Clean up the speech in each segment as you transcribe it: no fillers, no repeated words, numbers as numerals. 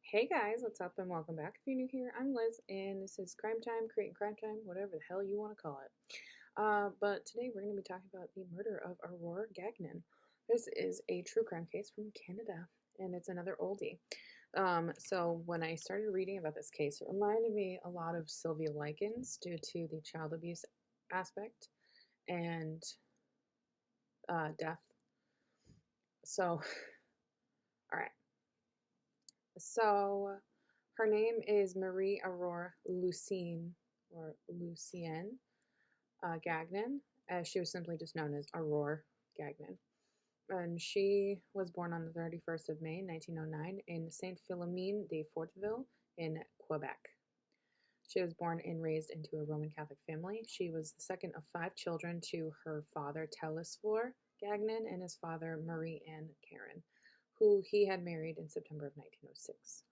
Hey guys, what's up and welcome back. If you're new here, I'm Liz and this is Crime Time, Creating Crime Time, whatever the hell you want to call it. But today we're going to be talking about the murder of Aurore Gagnon. This is a true crime case from Canada and it's another oldie. So when I started reading about this case, it reminded me a lot of Sylvia Likens due to the child abuse aspect and death. So, all right. So her name is Marie Aurore Lucine or Lucienne Gagnon, as she was simply just known as Aurore Gagnon. And she was born on the 31st of May, 1909, in Saint Philomene de Forteville in Quebec. She was born and raised into a Roman Catholic family. She was the second of five children to her father, Telesphore Gagnon, and his father, Marie Anne Caron, who he had married in September of 1906.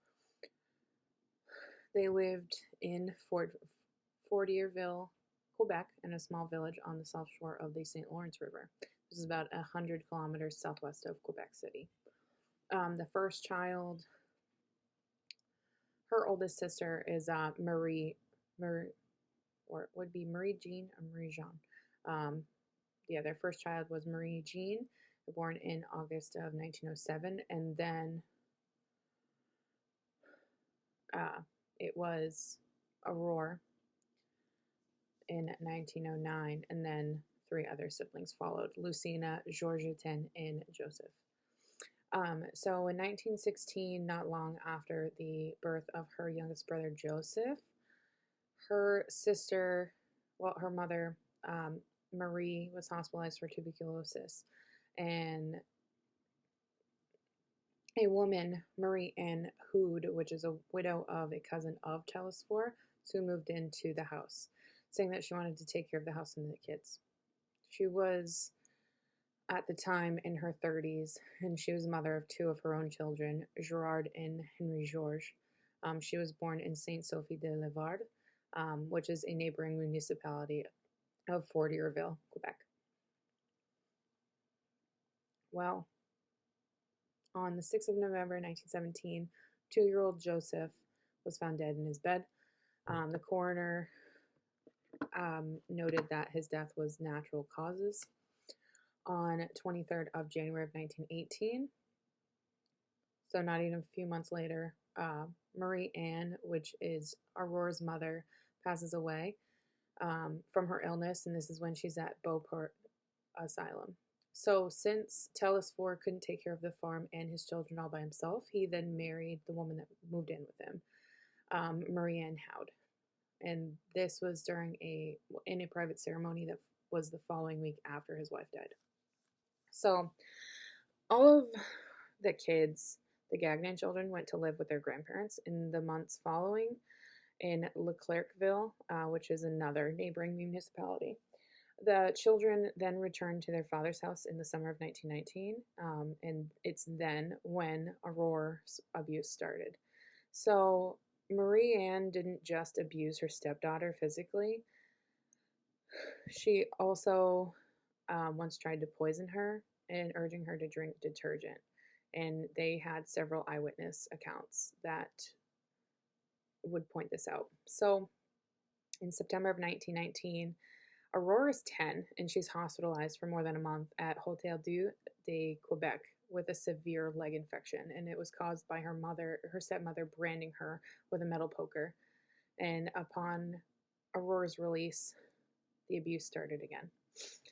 They lived in Fortierville, Quebec, in a small village on the south shore of the St. Lawrence River. This is about 100 kilometers southwest of Quebec City. The first child, her oldest sister is Marie, or it would be Marie Jean or Marie Jean. Their first child was Marie Jean, born in August of 1907, and then it was Aurore in 1909, and then three other siblings followed: Lucina, Georgette, and Joseph. So in 1916, not long after the birth of her youngest brother Joseph, her sister, her mother, Marie, was hospitalized for tuberculosis, and a woman, Marie Anne Hood, which is a widow of a cousin of Telesphore, soon moved into the house, saying that she wanted to take care of the house and the kids. She was at the time in her 30s, and she was the mother of two of her own children, Gerard and Henry Georges. She was born in Saint Sophie de Levard, which is a neighboring municipality of Fortierville, Quebec. Well, on the 6th of November 1917, 2-year-old Joseph was found dead in his bed. The coroner noted that his death was natural causes. On 23rd of January of 1918, so not even a few months later, Marie Anne, which is Aurore's mother, passes away from her illness, and this is when she's at Beauport Asylum. So since Telesphore couldn't take care of the farm and his children all by himself, he then married the woman that moved in with him, Marie Anne Howd. And this was in a private ceremony that was the following week after his wife died. So all of the kids, the Gagnon children, went to live with their grandparents in the months following in Leclercville, which is another neighboring municipality. The children then returned to their father's house in the summer of 1919, and it's then when Aurore's abuse started. So Marie Anne didn't just abuse her stepdaughter physically. She also once tried to poison her and urging her to drink detergent. And they had several eyewitness accounts that would point this out. So in September of 1919, Aurore is 10 and she's hospitalized for more than a month at Hôtel Dieu de Quebec with a severe leg infection, and it was caused by her stepmother branding her with a metal poker. And upon Aurore's release, the abuse started again.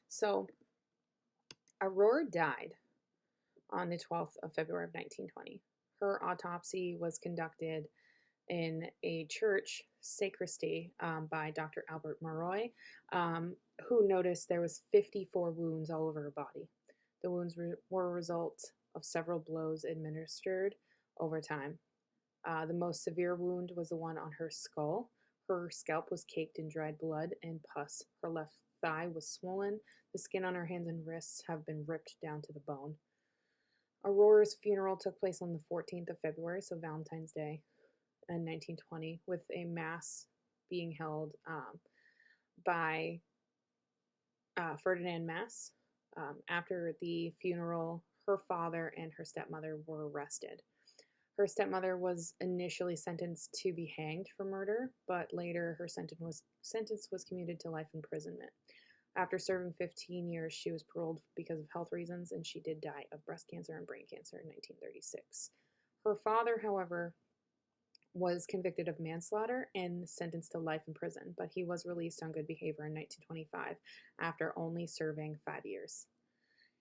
So Aurore died on the 12th of February of 1920. Her autopsy was conducted in a church sacristy by Dr. Albert Moreau, who noticed there was 54 wounds all over her body. The wounds were a result of several blows administered over time. The most severe wound was the one on her skull. Her scalp was caked in dried blood and pus. Her left thigh was swollen. The skin on her hands and wrists have been ripped down to the bone. Aurore's funeral took place on the 14th of February, so Valentine's Day in 1920, with a mass being held by Ferdinand Mass. After the funeral, her father and her stepmother were arrested. Her stepmother was initially sentenced to be hanged for murder, but later her sentence was commuted to life imprisonment. After serving 15 years, she was paroled because of health reasons, and she did die of breast cancer and brain cancer in 1936. Her father, however, was convicted of manslaughter and sentenced to life in prison, but he was released on good behavior in 1925 after only serving 5 years.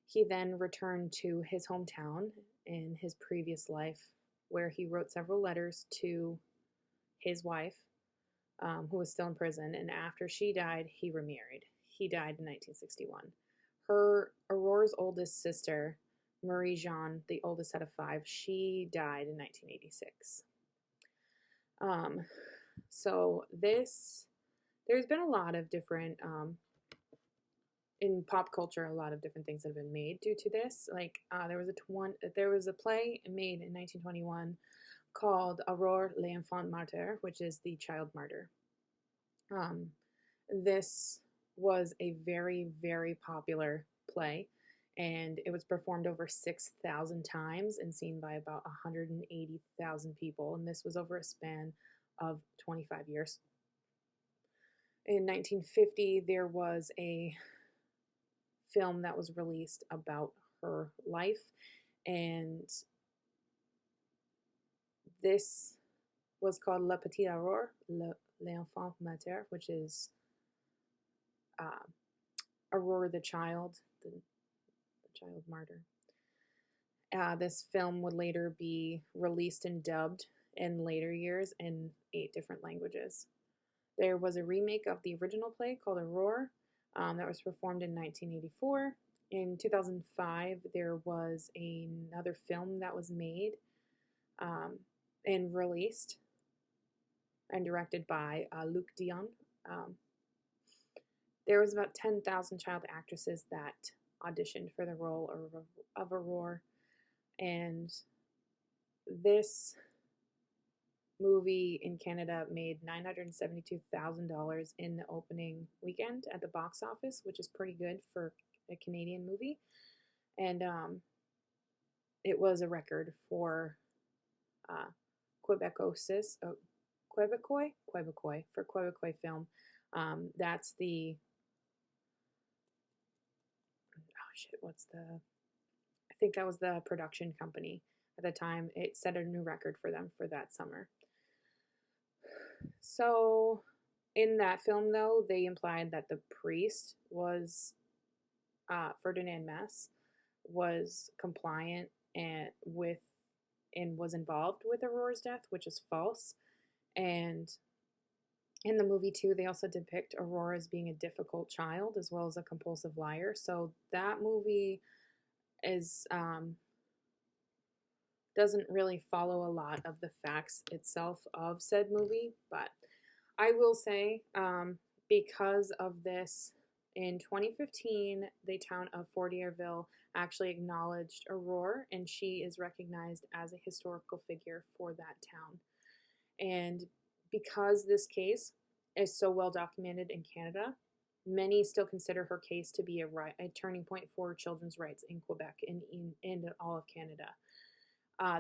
He then returned to his hometown in his previous life, where he wrote several letters to his wife, who was still in prison, and after she died, he remarried. He died in 1961. Aurore's oldest sister, Marie Jeanne, the oldest out of five, she died in 1986. So there's been a lot of different, in pop culture, a lot of different things that have been made due to this. Like there was a play made in 1921 called Aurore l'enfant martyr, which is the child martyr. This was a very, very popular play, and it was performed over 6,000 times and seen by about 180,000 people, and this was over a span of 25 years. In 1950, there was a film that was released about her life, and this was called La Petite Aurore, l'enfant martyr, which is Aurore the child, the child martyr. This film would later be released and dubbed in later years in 8 different languages. There was a remake of the original play called Aurore that was performed in 1984. In 2005, there was another film that was made and released and directed by Luc Dion. There was about 10,000 child actresses that auditioned for the role of Aurore, and this movie in Canada made $972,000 in the opening weekend at the box office, which is pretty good for a Canadian movie, and it was a record for Quebecois film. That's the I think that was the production company at the time. It set a new record for them for that summer. So in that film, though, they implied that the priest was Ferdinand Mess was compliant and was involved with Aurore's death, which is false. And in the movie, too, they also depict Aurore as being a difficult child as well as a compulsive liar. So that movie is doesn't really follow a lot of the facts itself of said movie. But I will say, because of this, in 2015, the town of Fort Dearville actually acknowledged Aurore, and she is recognized as a historical figure for that town. And because this case is so well documented in Canada, many still consider her case to be a turning point for children's rights in Quebec and in all of Canada.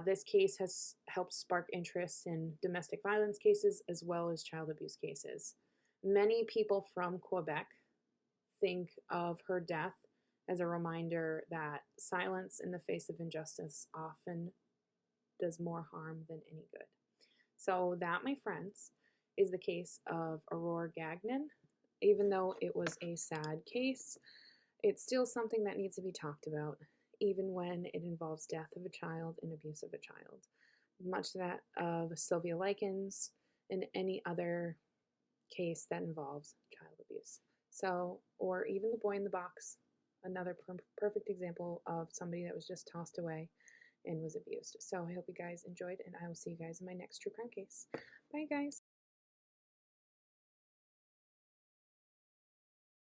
This case has helped spark interest in domestic violence cases as well as child abuse cases. Many people from Quebec think of her death as a reminder that silence in the face of injustice often does more harm than any good. So that, my friends, is the case of Aurore Gagnon. Even though it was a sad case, it's still something that needs to be talked about, even when it involves death of a child and abuse of a child. Much that of Sylvia Likens and any other case that involves child abuse. So, or even the boy in the box, another perfect example of somebody that was just tossed away and was abused. So I hope you guys enjoyed, and I will see you guys in my next true crime case. Bye, guys.